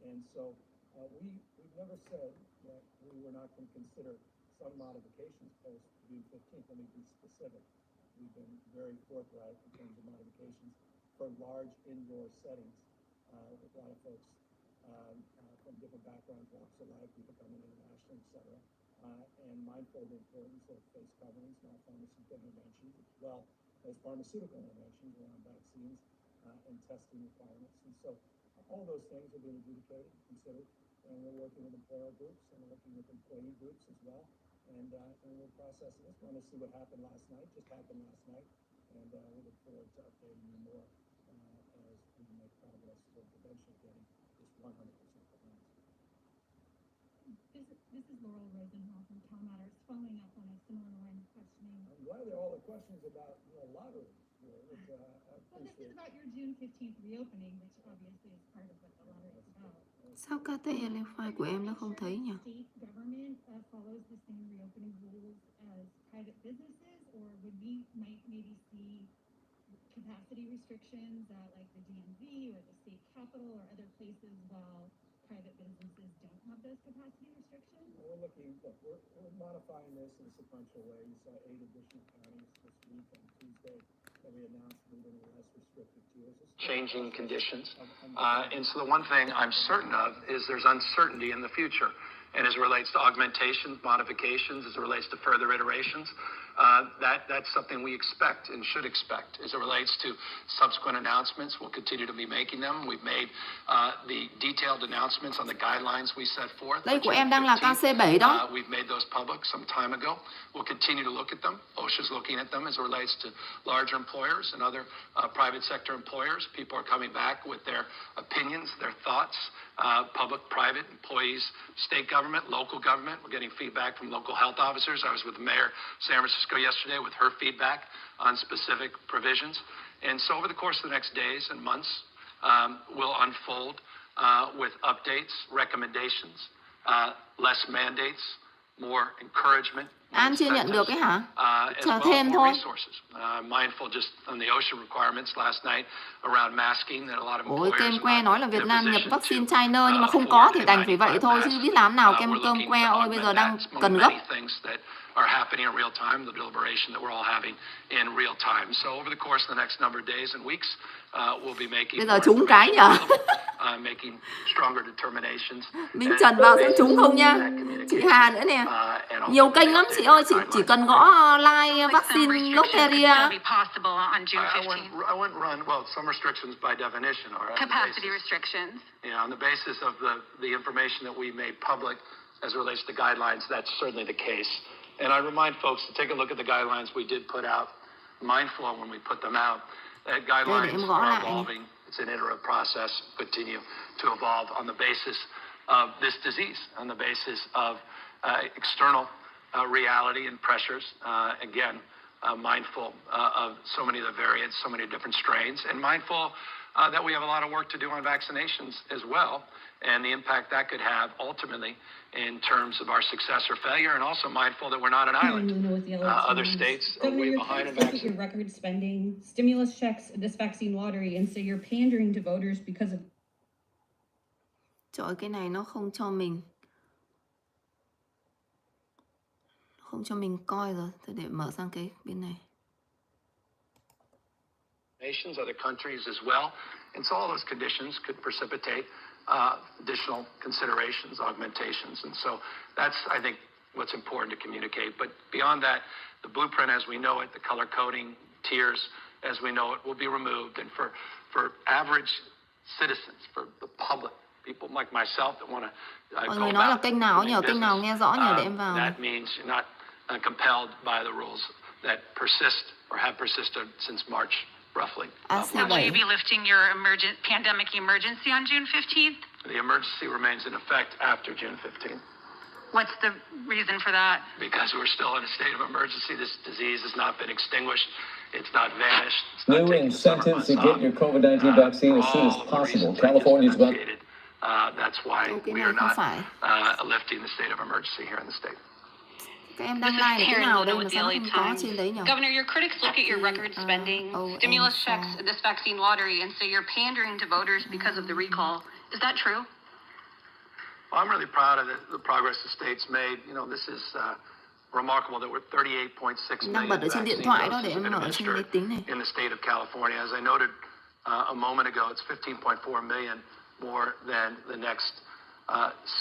And so we've never said that we were not going to consider some modifications post June 15th. Let me be specific. We've been very forthright in terms of modifications for large indoor settings with a lot of folks from different backgrounds, walks of life, people coming internationally, et cetera, and mindful of the importance of face coverings, non-pharmaceutical interventions, as well as pharmaceutical interventions around vaccines and testing requirements. And so all those things are being adjudicated, considered, and we're working with employer groups and working with employee groups as well. And we're processing this. We want to see what happened last night, just happened last night, and we look forward to updating you more as we make progress toward eventually getting this 100% behind us. This is Laurel Rosenhall from Cal Matters, following up on a similar line of questioning. I'm glad that all the questions about lottery here, which I Well, this is appreciate. about your June 15th reopening, which obviously is part of what the lottery is about. Sao KTL lên file của em nó không thấy nhỉ? State government follows the same reopening rules as private businesses, or would we might maybe see capacity restrictions like the DMV or the state capital or other places while private businesses don't have those capacity restrictions? We're modifying this in a sequential way. You saw 8 additional counties this week on Tuesday that we announced moving less restrictive tiers. Changing conditions. And so the one thing I'm certain of is there's uncertainty in the future. And as it relates to augmentations, modifications, as it relates to further iterations, that's something we expect and should expect. As it relates to subsequent announcements, we'll continue to be making them. We've made the detailed announcements on the guidelines we set forth. Đây của em đang là KC7 đó. We've made those public some time ago. We'll continue to look at them. OSHA's looking at them as it relates to larger employers and other private sector employers. People are coming back with their opinions, their thoughts, public, private employees, state government, local government. We're getting feedback from local health officers. I was with the mayor of San Francisco yesterday with her feedback on specific provisions. And so over the course of the next days and months, will unfold with updates, recommendations, less mandates, more encouragement. An chưa nhận được ấy hả? Chờ thêm thôi. Mindful just on the OSHA requirements last night around masking that a lot of Ôi, employers kem que nói là Việt Nam nhập vaccine China nhưng mà không có thì đành phải vậy thôi chứ biết làm nào. Kem cơm que ôi bây giờ đang cần gấp. Are happening in real time, the deliberation that we're all having in real time. So over the course of the next number of days and weeks, we'll be making bây giờ trúng cái nhở? Making stronger determinations. Minh Trần vào sẽ trúng không nhá? Chị Hà nữa nè. Nhiều kênh lắm chị ơi, chị chỉ cần gõ like vaccine Lotteria. I wouldn't run, well, some restrictions by definition are capacity restrictions. Yeah, on the basis of the information that we made public as it relates to guidelines, that's certainly the case. And I remind folks to take a look at the guidelines we did put out, mindful when we put them out. That guidelines are evolving. It's an iterative process, continue to evolve on the basis of this disease, on the basis of external reality and pressures. Again, mindful of so many of the variants, so many different strains, and mindful that we have a lot of work to do on vaccinations as well, and the impact that could have ultimately in terms of our success or failure, and also mindful that we're not an island. Other states are way behind in vaccine. Your record spending, stimulus checks, this vaccine lottery, and so you're pandering to voters because of. Trời ơi, cái này nó không cho mình coi rồi. Thôi để mở sang cái bên này. Nations, other countries as well, and so all those conditions could precipitate additional considerations, augmentations, and so that's, I think, what's important to communicate. But beyond that, the blueprint as we know it, the color coding, tiers as we know it, will be removed. And for average citizens, for the public, people like myself that want to Mọi go người nói là about kênh nào nhỉ? doing Kênh nào business, nghe rõ nhỉ để em vào. that means you're not compelled by the rules that persist or have persisted since March, roughly. AC And will you 7. be lifting your pandemic emergency on June 15th? The emergency remains in effect after June 15th. What's the reason for that? Because we're still in a state of emergency. This disease has not been extinguished. It's not vanished. It's not New taken the summer incentives to months get off. your COVID-19 vaccine as soon as For all the possible. reasons I just California's about enunciated. That's why Okay, we này are không not phải. lifting the state of emergency here in the state. Các em This đăng is like là cái Karen nào Luna đây with mà the sao nó LA không có Times. trên đấy nhỉ? Governor, your critics look at your record spending, stimulus checks, this vaccine lottery, and say you're pandering to voters because of the recall. Is that true? Well, I'm really proud of the progress the state's made. You know, this is remarkable that we're 38.6 Đang bật million ở trên điện vaccine thoại đó doses để have em been mở trên máy administered tính này. in the state of California. As I noted a moment ago, it's 15.4 million more than the next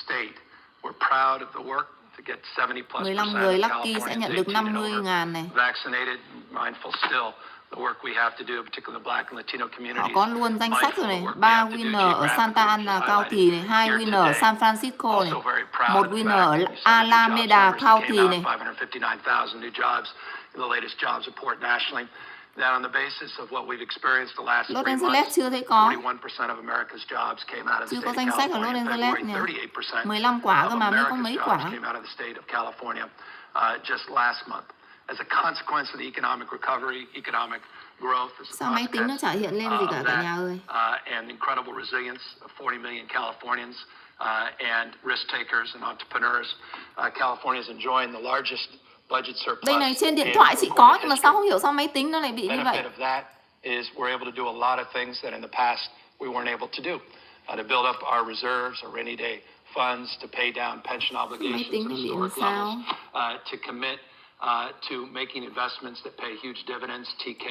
state. We're proud of the work to get 70+% 15 người of lucky sẽ Californians nhận được 18 and 50.000 over này. vaccinated. Mindful still the work we have to do, particularly the Black and Latino Họ communities. có luôn danh sách rồi này. Mindful of the work we 3 have to do winner ở Santa geographically, Ana which is County này, highlighted 2 here winner ở today. San Francisco này, Also very proud 1 of the winner fact ở that some of the jobs Alameda numbers that came County out, này. 559,000 new jobs in the latest jobs report nationally. That on the basis of what we've experienced the last 3 Los months, Angeles chưa thấy có. 41% of America's jobs came out of the Chưa state có of danh sách ở Los California. In Angeles February, nhỉ. 38% 15 quả cơ of mà mới có America's mấy jobs quả. came out of the state of California just last month. As a consequence of the economic recovery, economic growth, as a Sao máy tính nó chả hiện lên gì cả of cả that, nhà ơi. and incredible resilience of 40 million Californians and risk takers and entrepreneurs. California is enjoying the largest budget surplus. Đây này, trên điện in thoại chị có recorded nhưng mà history. sao không hiểu sao máy tính nó lại bị như vậy. Benefit of that is we're able to do a lot of things that in the past we weren't able to do. To build up our reserves, our rainy day funds, to pay down pension obligations tính at nó bị historic làm levels, sao? to commit to making investments that pay huge dividends, TK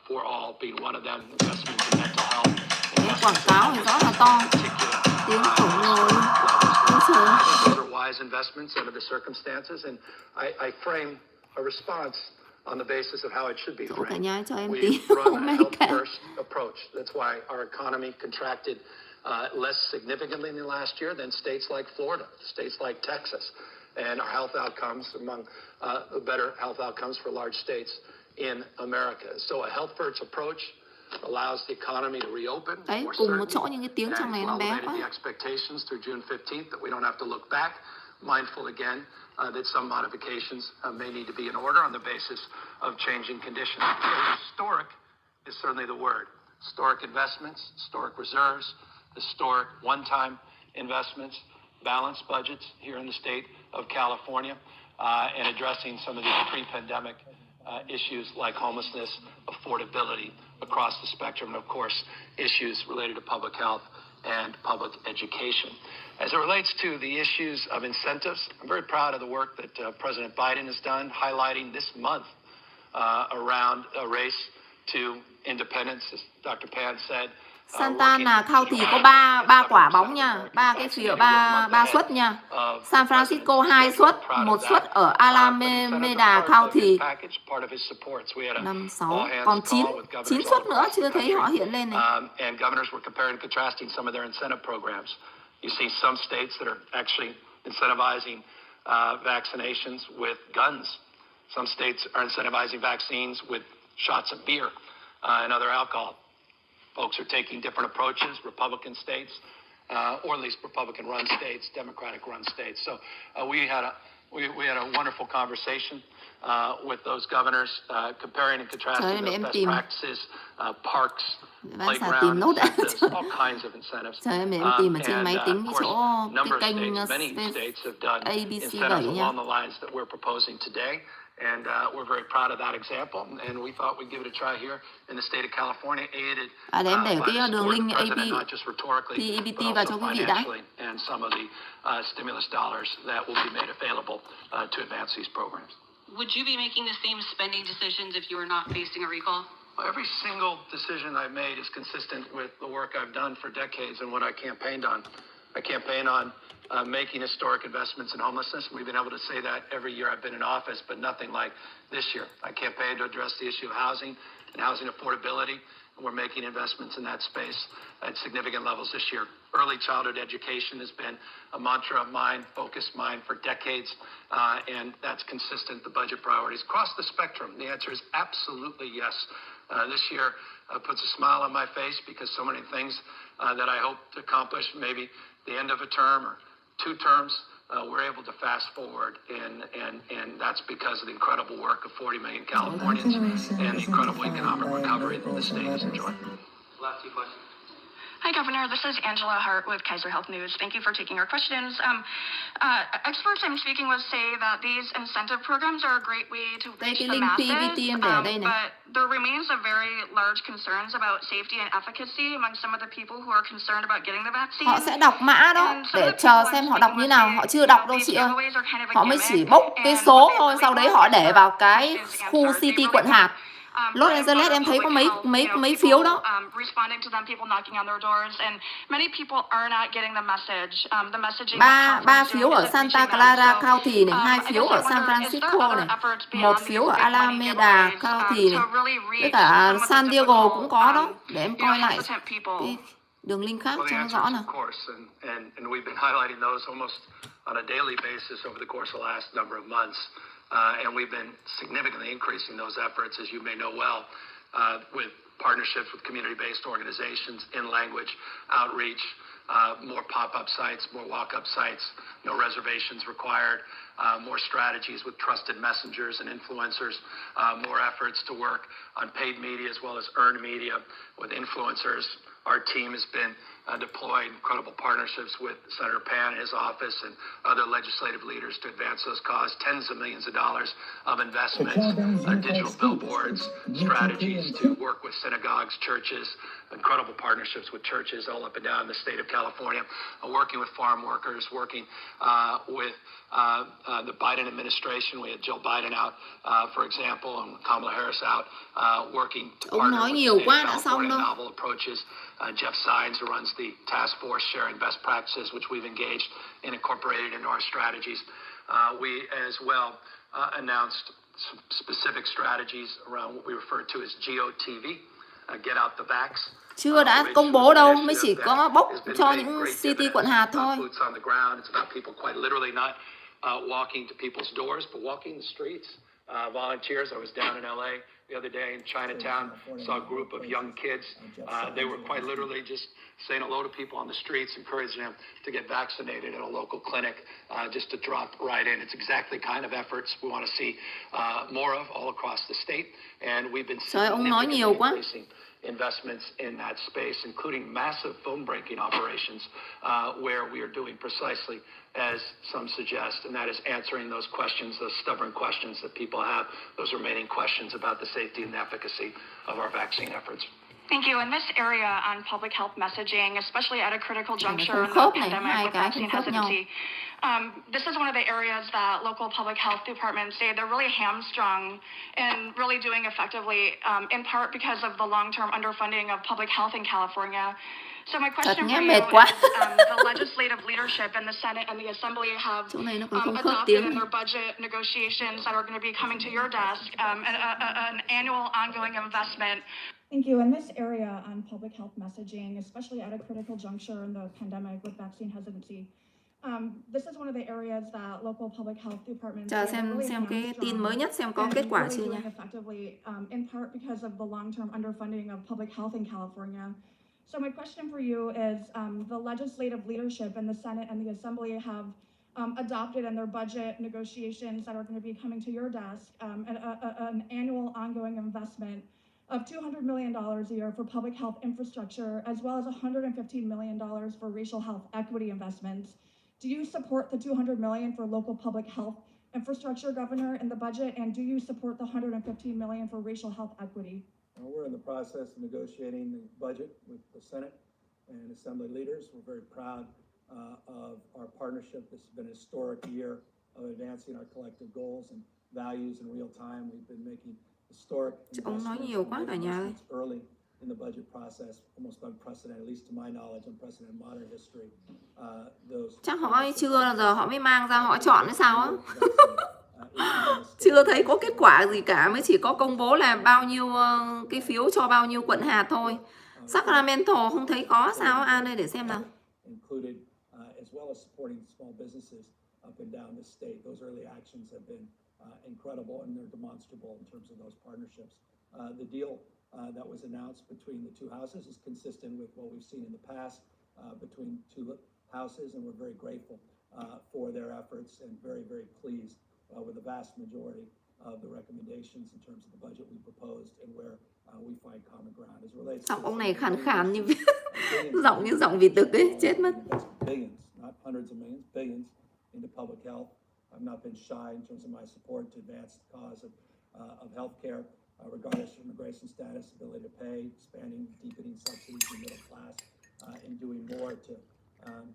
for all being one of them, investments in mental health. Cái quảng cáo thì rõ là to, tiếng khổng lồ luôn. Ôi trời. Those are wise investments under the circumstances, and I frame a response on the basis of how it should be Dỗ cả framed. nhà cho em We tí. run a Mày health cả. first approach. That's why our economy contracted less significantly than last year than states like Florida, states like Texas, and our health outcomes among the better health outcomes for large states in America. So a health first approach allows the economy to reopen. Đấy, more cùng một certainly, chỗ những cái tiếng trong này nó bé elevated the quá. expectations through June 15th that we don't have to look back. Mindful again that some modifications may need to be in order on the basis of changing conditions. So historic is certainly the word. Historic investments, historic reserves, historic one-time investments, balanced budgets here in the state of California, and addressing some of these pre-pandemic issues like homelessness, affordability across the spectrum, and of course, issues related to public health and public education. As it relates to the issues of incentives, I'm very proud of the work that President Biden has done, highlighting this month around a race to independence, as Dr. Pan said. Santa Ana County có 3 quả bóng nha, 3 cái phiếu, 3 suất nha. San Francisco 2 suất, 1 suất ở Alameda County. 5, 6, còn 9 suất nữa chưa thấy họ hiện lên này. And governors were comparing and contrasting some of their incentive programs. You see some states that are actually incentivizing vaccinations with guns. Some states are incentivizing vaccines with shots of beer and other alcohol. Folks are taking different approaches, Republican states, or at least Republican-run states, Democratic-run states. So we had a wonderful conversation with those governors, comparing and contrasting those best practices, parks, playground incentives, all kinds of incentives. Trời ơi, em tìm ở trên máy tính cái chỗ cái kênh Many states have done ABC 7 incentives nha. along the lines that we're proposing today. And we're very proud of that example, and we thought we'd give it a try here in the state of California, aided để em để by cái the đường support link of the president, not just rhetorically, EBT but vào also cho quý vị đã. financially, and some of the stimulus dollars that will be made available to advance these programs. Would you be making the same spending decisions if you were not facing a recall? Every single decision I've made is consistent with the work I've done for decades and what I campaigned on. I campaigned on making historic investments in homelessness. We've been able to say that every year I've been in office, but nothing like this year. I campaigned to address the issue of housing and housing affordability We're making investments in that space at significant levels this year. Early childhood education has been a mantra of mine, focused mine for decades, and that's consistent, the budget priorities. Across the spectrum, the answer is absolutely yes. This year puts a smile on my face because so many things that I hope to accomplish, maybe the end of a term or 2 terms, we're able to fast forward, and that's because of the incredible work of 40 million Californians and the incredible economic recovery that the state has enjoyed. Last 2 questions. Hi, Governor. This is Angela Hart with Kaiser Health News. Thank you for taking our questions. Experts I'm speaking with say that these incentive programs are a great way to Đây reach cái the link masses, PVT em để ở đây này. but there remains a very large concerns about safety and efficacy among some of the people who are concerned about getting the vaccine. Họ sẽ đọc mã đó để chờ xem họ đọc như nào. Họ chưa đọc đâu chị ơi. Họ mới chỉ bốc cái số thôi, sau đấy họ để vào cái khu city quận hạt. Los Angeles em thấy có mấy phiếu đó. Ba phiếu ở Santa Clara County này, 2 phiếu ở San Francisco này, 1 phiếu ở Alameda County này, với cả San Diego cũng có đó. Để em coi lại cái đường link khác cho nó rõ nào. And we've been highlighting those almost on a daily basis over the course of the last number of months. And we've been significantly increasing those efforts, as you may know well, with partnerships with community-based organizations, in-language outreach, more pop-up sites, more walk-up sites, no reservations required, more strategies with trusted messengers and influencers, more efforts to work on paid media as well as earned media with influencers. Our team has been deployed incredible partnerships with Senator Pan and his office and other legislative leaders to advance those causes. Tens of millions of dollars of investments, digital billboards, strategies to work with synagogues, churches, incredible partnerships with churches all up and down the state of California, working with farm workers, working with the Biden administration. We had Joe Biden out, for example, and Kamala Harris out, working to partner with the state of California, novel approaches. Jeff Sines, who runs the task force sharing best practices, which we've engaged and incorporated into our strategies. We as well announced some specific strategies around what we refer to as GOTV, get out the Vacx. Chưa đã công bố đâu, mới chỉ có bốc cho những city quận hạt thôi. Boots on the ground. It's about people quite literally not walking to people's doors, but walking the streets. Volunteers. I was down in LA the other day in Chinatown, saw a group of young kids. They were quite literally just saying hello to people on the streets, encouraging them to get vaccinated at a local clinic, just to drop right in. It's exactly the kind of efforts we want to see more of all across the state. And we've been significantly increasing investments in that space, including massive phone breaking operations, where we are doing precisely as some suggest, and that is answering those questions, those stubborn questions that people have, those remaining questions about the safety and efficacy of our vaccine efforts. Thank you. In this area on public health messaging, especially at a critical juncture in the pandemic with vaccine hesitancy, this is one of the areas that local public health departments say they're really hamstrung in really doing effectively, in part because of the long-term underfunding of public health in California. So my question for you is, the legislative leadership in the Senate and the Assembly have adopted in their budget negotiations that are going to be coming to your desk an annual ongoing investment. Thank you. In this area on public health messaging, especially at a critical juncture in the pandemic with vaccine hesitancy, this is one of the areas that local public health departments chờ xem cái tin mới nhất xem có kết quả chưa nha. Effectively, in part because of the long-term underfunding of public health in California. So my question for you is, the legislative leadership in the Senate and the Assembly have adopted in their budget negotiations that are going to be coming to your desk an annual ongoing investment of $200 million a year for public health infrastructure, as well as $115 million for racial health equity investments. Do you support the $200 million for local public health infrastructure, Governor, in the budget? And do you support the $115 million for racial health equity? We're in the process of negotiating the budget with the Senate and Assembly leaders. We're very proud of our partnership. This has been a historic year of advancing our collective goals and values in real time. We've been making historic investments early in the budget process, almost unprecedented, at least to my knowledge, unprecedented in modern history. Chắc họ chưa giờ họ mới mang ra họ chọn hay sao á? Chưa thấy có kết quả gì cả, mới chỉ có công bố là bao nhiêu cái phiếu cho bao nhiêu quận hạt thôi. Sacramento không thấy có sao. À đây để xem nào. Included, as well as supporting small businesses up and down the state. Those early actions have been incredible, and they're demonstrable in terms of those partnerships. The deal that was announced between the two houses is consistent with what we've seen in the past between two houses, and we're very grateful for their efforts and very, very pleased with the vast majority of the recommendations in terms of the budget we proposed and where we find common ground as it relates to. Giọng ông này khàn khàn như giọng như giọng Việt Thực ấy, chết mất. Billions, not hundreds of millions, billions into public health. I've not been shy in terms of my support to advance the cause of healthcare, regardless of immigration status, ability to pay, expanding, deepening subsidies to the middle class, and doing more to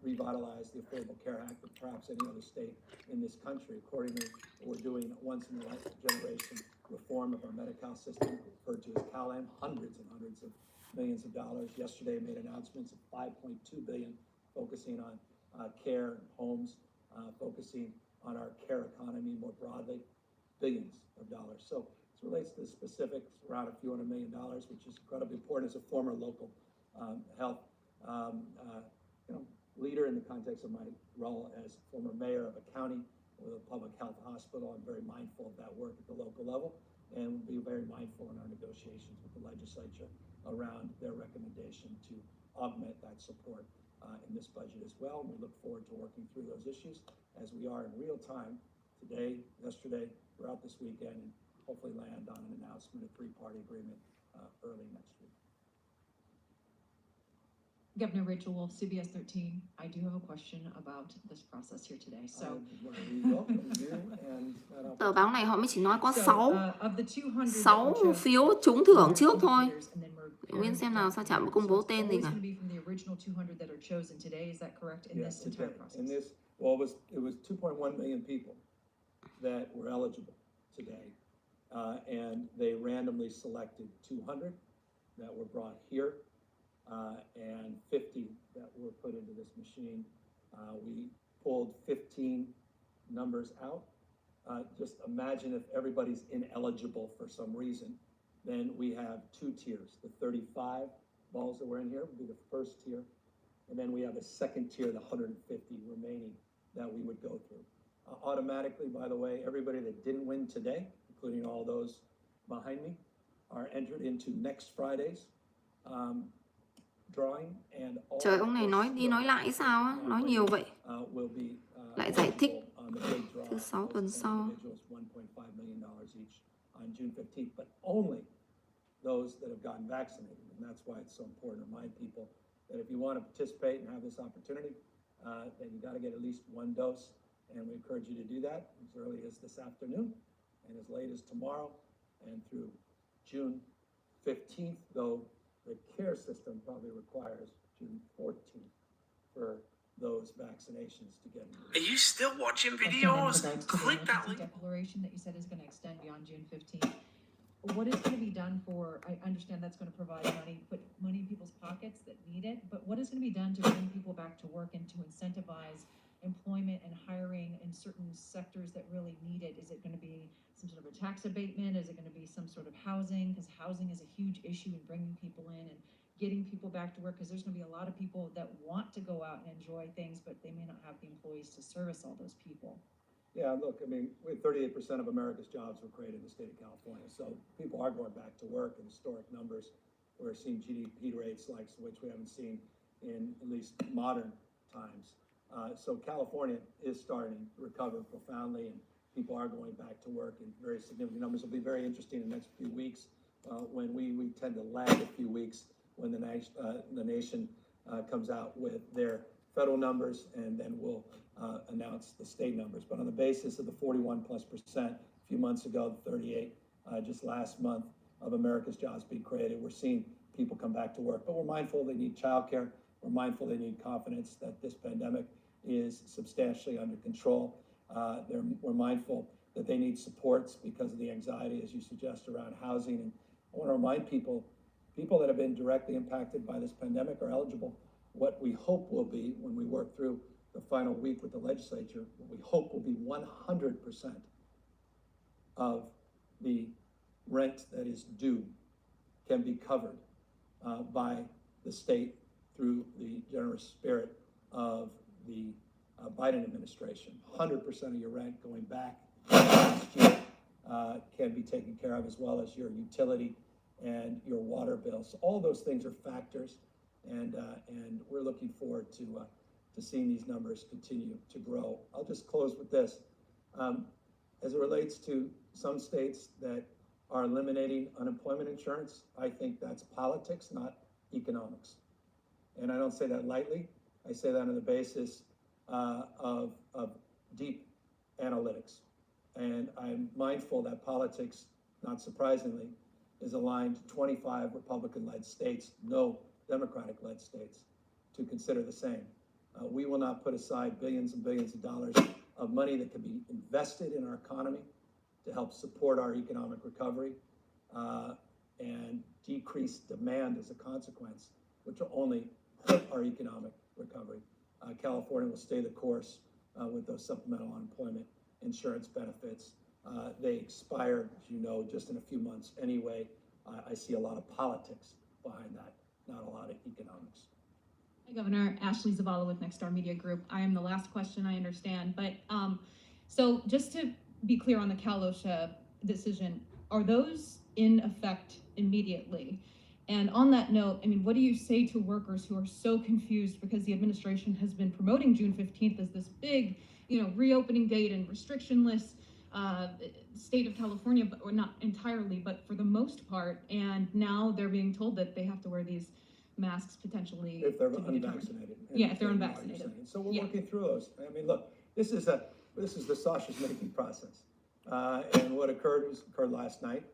revitalize the Affordable Care Act than perhaps any other state in this country. Accordingly, we're doing a once-in-a-generation reform of our Medi-Cal system, referred to as Cali, hundreds and hundreds of millions of dollars. Yesterday, made announcements of $5.2 billion, focusing on care and homes, focusing on our care economy more broadly, billions of dollars. So as it relates to the specifics, around a few $100 million, which is incredibly important as a former local health leader in the context of my role as former mayor of a county with a public health hospital. I'm very mindful of that work at the local level, and will be very mindful in our negotiations with the legislature around their recommendation to augment that support in this budget as well. And we look forward to working through those issues as we are in real time today, yesterday, throughout this weekend, and hopefully land on an announcement, a three-party agreement early next week. Governor Rachel Wolf, CBS 13. I do have a question about this process here today. So, tờ báo này họ mới chỉ nói có so 6 phiếu trúng thưởng trước thôi. Nguyên xem nào, sao chả công bố tên gì cả. Well, it was 2.1 million people that were eligible today, and they randomly selected 200 that were brought here, and 50 that were put into this machine. We pulled 15 numbers out. Just imagine if everybody's ineligible for some reason, then we have two tiers. The 35 balls that were in here would be the first tier, and then we have a second tier, the 150 remaining that we would go through. Automatically, by the way, everybody that didn't win today, including all those behind me, are entered into next Friday's drawing, and all. Trời, ông này nói đi nói lại sao á, nói nhiều vậy. Lại giải thích thứ 6 tuần sau. $1.5 million each on June 15th, but only those that have gotten vaccinated, and that's why it's so important to remind people that if you want to participate and have this opportunity, then you got to get at least one dose, and we encourage you to do that as early as this afternoon and as late as tomorrow and through June 15th, though the care system probably requires June 14th for those vaccinations to get. Are you still watching videos? Click that link. Declaration that you said is going to extend beyond June 15th. What is going to be done for, I understand that's going to provide money, put money in people's pockets that need it, but what is going to be done to bring people back to work and to incentivize employment and hiring in certain sectors that really need it? Is it going to be some sort of a tax abatement? Is it going to be some sort of housing? Because housing is a huge issue in bringing people in and getting people back to work, because there's going to be a lot of people that want to go out and enjoy things, but they may not have the employees to service all those people. Yeah, look, I mean, 38% of America's jobs were created in the state of California, so people are going back to work in historic numbers. We're seeing GDP rates like which we haven't seen in at least modern times. So California is starting to recover profoundly, and people are going back to work in very significant numbers. It'll be very interesting in the next few weeks when we tend to lag a few weeks when the nation comes out with their federal numbers, and then we'll announce the state numbers. But on the basis of the 41+% a few months ago, the 38 just last month of America's jobs being created, we're seeing people come back to work. But we're mindful they need childcare. We're mindful they need confidence that this pandemic is substantially under control. We're mindful that they need supports because of the anxiety, as you suggest, around housing. And I want to remind people that have been directly impacted by this pandemic are eligible. What we hope will be, when we work through the final week with the legislature, what we hope will be 100% of the rent that is due can be covered by the state through the generous spirit of the Biden administration. 100% of your rent going back next year can be taken care of, as well as your utility and your water bills. So all those things are factors, and we're looking forward to seeing these numbers continue to grow. I'll just close with this. As it relates to some states that are eliminating unemployment insurance, I think that's politics, not economics. And I don't say that lightly. I say that on the basis of deep analytics. And I'm mindful that politics, not surprisingly, is aligned to 25 Republican-led states, no Democratic-led states, to consider the same. We will not put aside billions and billions of dollars of money that can be invested in our economy to help support our economic recovery and decrease demand as a consequence, which will only hurt our economic recovery. California will stay the course with those supplemental unemployment insurance benefits. They expire, as you know, just in a few months anyway. I see a lot of politics behind that, not a lot of economics. Hi, Governor. Ashley Zavala with Next Door Media Group. I am the last question, I understand. But so just to be clear on the Cal OSHA decision, are those in effect immediately? And on that note, I mean, what do you say to workers who are so confused because the administration has been promoting June 15th as this big, reopening date and restrictionless state of California, but, or not entirely, but for the most part, and now they're being told that they have to wear these masks potentially if they're unvaccinated. Yeah, if they're unvaccinated. So we're working through those. I mean, look, this is the sausage making process, and what occurred last night,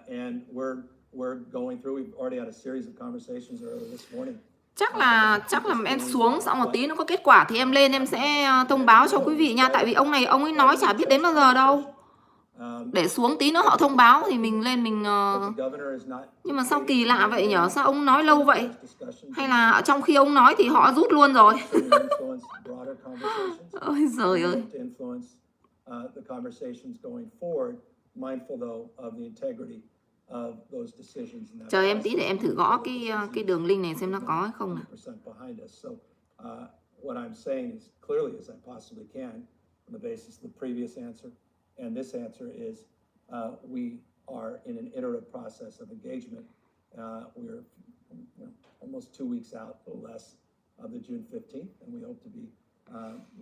and we're going through. We've already had a series of conversations earlier this morning. Chắc là em xuống xong một tí nó có kết quả thì em lên em sẽ thông báo cho quý vị nha. Tại vì ông ấy nói chả biết đến bao giờ đâu. Để xuống tí nữa họ thông báo thì mình lên mình... Nhưng mà sao kỳ lạ vậy nhở? Sao ông nói lâu vậy? Hay là trong khi ông nói thì họ rút luôn rồi? Ôi giời ơi. Chờ em tí để em thử gõ cái đường link này xem nó có hay không nào. What I'm saying is clearly as I possibly can on the basis of the previous answer and this answer is we are in an iterative process of engagement. We're almost 2 weeks out, a little less, of the June 15th, and we hope to be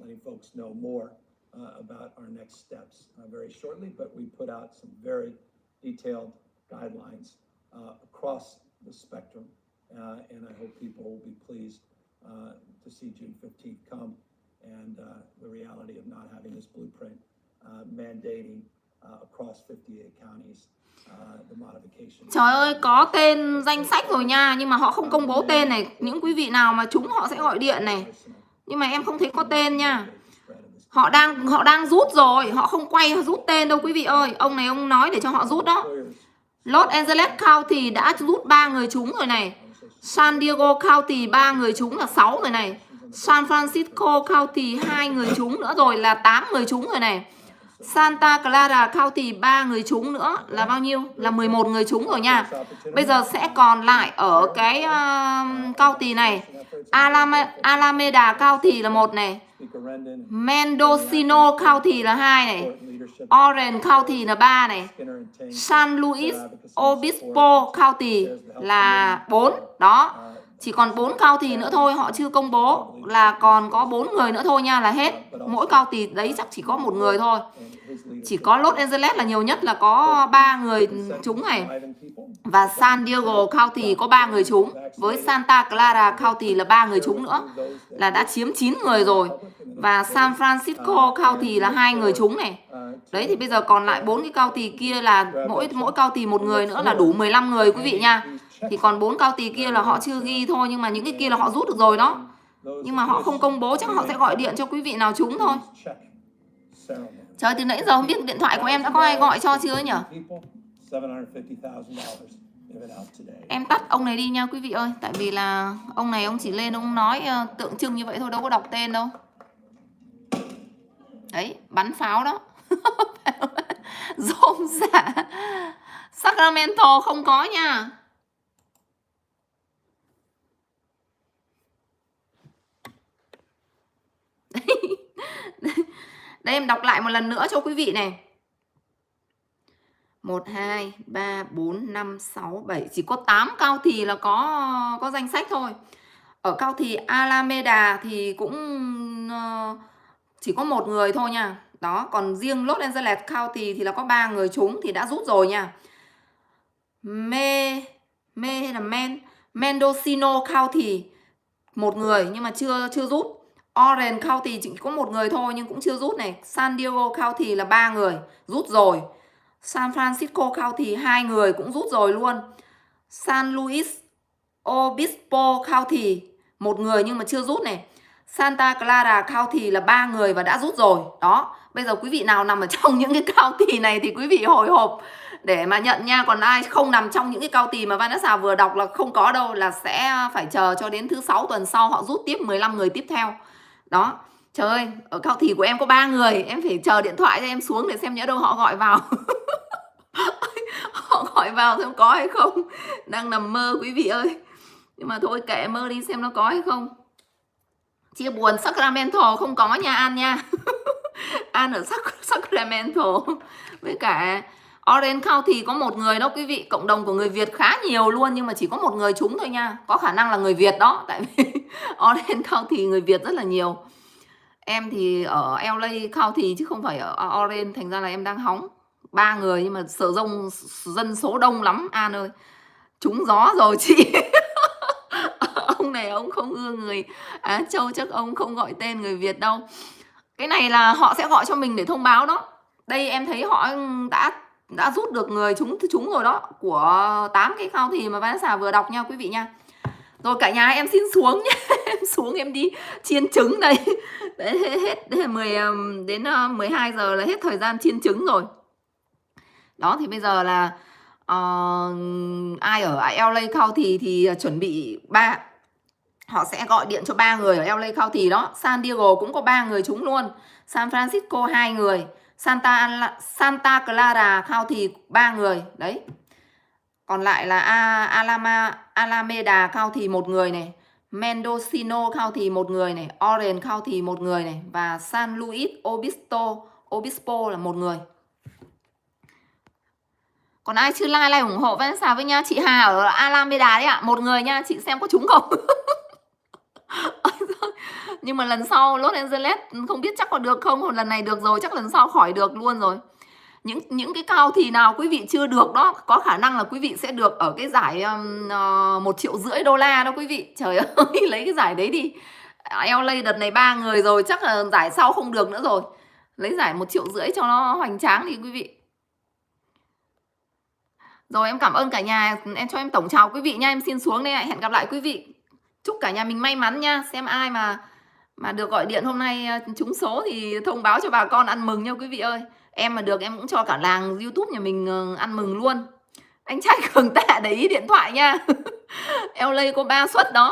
letting folks know more about our next steps very shortly. But we put out some very detailed guidelines across the spectrum, and I hope people will be pleased to see June 15th come and the reality of not having this blueprint mandating across 58 counties the modification. Trời ơi, có tên danh sách rồi nha, nhưng mà họ không công bố tên này. Những quý vị nào mà trúng họ sẽ gọi điện này. Nhưng mà em không thấy có tên nha. Họ đang rút rồi, họ không quay rút tên đâu quý vị ơi. Ông này ông nói để cho họ rút đó. Los Angeles County đã rút 3 người trúng rồi này. San Diego County 3 người trúng là 6 rồi này. San Francisco County 2 người trúng nữa rồi là 8 người trúng rồi này. Santa Clara County 3 người trúng nữa là bao nhiêu? Là 11 người trúng rồi nha. Bây giờ sẽ còn lại ở cái county này. Alameda County là 1 này. Mendocino County là 2 này. Orange County là 3 này. San Luis Obispo County là 4. Đó. Chỉ còn 4 county nữa thôi, họ chưa công bố, là còn có 4 người nữa thôi nha, là hết. Mỗi county đấy chắc chỉ có 1 người thôi. Chỉ có Los Angeles là nhiều nhất, là có 3 người trúng này. Và San Diego County có 3 người trúng. Với Santa Clara County là 3 người trúng nữa, là đã chiếm 9 người rồi. Và San Francisco County là 2 người trúng này. Đấy thì bây giờ còn lại 4 cái county kia là mỗi county 1 người nữa là đủ 15 người quý vị nha. Thì còn 4 county kia là họ chưa ghi thôi, nhưng mà những cái kia là họ rút được rồi đó. Nhưng mà họ không công bố, chắc họ sẽ gọi điện cho quý vị nào trúng thôi. Trời, từ nãy giờ không biết điện thoại của em đã có ai gọi cho chưa nhỉ? Em tắt ông này đi nha quý vị ơi. Tại vì là ông này ông chỉ lên ông nói tượng trưng như vậy thôi, đâu có đọc tên đâu. Đấy, bắn pháo đó. Rôm rả. Sacramento không có nha. Đây em đọc lại một lần nữa cho quý vị này. 1, 2, 3, 4, 5, 6, 7. Chỉ có 8 cao thì là có danh sách thôi. Ở cao thì Alameda thì cũng chỉ có 1 người thôi nha. Đó, còn riêng Los Angeles County thì là có 3 người trúng thì đã rút rồi nha. Hay là Mendocino County 1 người nhưng mà chưa rút. Orange County chỉ có 1 người thôi nhưng cũng chưa rút này. San Diego County là 3 người, rút rồi. San Francisco County 2 người cũng rút rồi luôn. San Luis Obispo County 1 người nhưng mà chưa rút này. Santa Clara County là 3 người và đã rút rồi. Đó, bây giờ quý vị nào nằm ở trong những cái county này thì quý vị hồi hộp để mà nhận nha. Còn ai không nằm trong những cái county mà Vanessa vừa đọc là không có đâu, là sẽ phải chờ cho đến thứ 6 tuần sau họ rút tiếp 15 người tiếp theo. Đó, trời ơi, ở county của em có 3 người, em phải chờ điện thoại cho em xuống để xem nhỡ đâu họ gọi vào. Họ gọi vào xem có hay không. Đang nằm mơ quý vị ơi. Nhưng mà thôi kệ, mơ đi xem nó có hay không. Chia buồn, Sacramento không có nha An nha. An ở Sacramento. Với cả Orange County có 1 người đó quý vị. Cộng đồng của người Việt khá nhiều luôn nhưng mà chỉ có 1 người trúng thôi nha. Có khả năng là người Việt đó. Tại vì Orange County người Việt rất là nhiều. Em thì ở LA County chứ không phải ở Orange, thành ra là em đang hóng. 3 người nhưng mà dân số đông lắm An ơi. Trúng gió rồi chị. Ông này ông không ưa người Á Châu, chắc ông không gọi tên người Việt đâu. Cái này là họ sẽ gọi cho mình để thông báo đó. Đây em thấy họ đã rút được người trúng rồi đó. Của 8 cái county mà Vanessa vừa đọc nha quý vị nha. Rồi cả nhà em xin xuống nhé. Em xuống em đi chiên trứng đây. Đấy, hết đến 12 giờ là hết thời gian chiên trứng rồi. Đó thì bây giờ là ai ở LA County thì chuẩn bị họ sẽ gọi điện cho 3 người ở LA County đó. San Diego cũng có 3 người trúng luôn. San Francisco 2 người. Santa Clara County 3 người. Đấy. Còn lại là Alameda County 1 người này. Mendocino County 1 người này. Orange County 1 người này. Và San Luis Obispo là 1 người. Còn ai chưa like ủng hộ Vanessa với nha. Chị Hà ở Alameda đấy ạ. 1 người nha. Chị xem có trúng không. Nhưng mà lần sau Los Angeles không biết chắc có được không. Lần này được rồi, chắc lần sau khỏi được luôn rồi. Những cái cao thì nào quý vị chưa được đó, có khả năng là quý vị sẽ được ở cái giải 1,5 triệu đô-la đó quý vị. Trời ơi, lấy cái giải đấy đi. LA đợt này 3 người rồi, chắc là giải sau không được nữa rồi. Lấy giải 1,5 triệu cho nó hoành tráng đi quý vị. Rồi em cảm ơn cả nhà. Em cho em tổng chào quý vị nha. Em xin xuống đây ạ. Hẹn gặp lại quý vị. Chúc cả nhà mình may mắn nha. Xem ai mà được gọi điện hôm nay trúng số thì thông báo cho bà con ăn mừng nha quý vị ơi. Em mà được em cũng cho cả làng YouTube nhà mình ăn mừng luôn. Anh trai Cường Tạ để ý điện thoại nha. LA có 3 suất đó.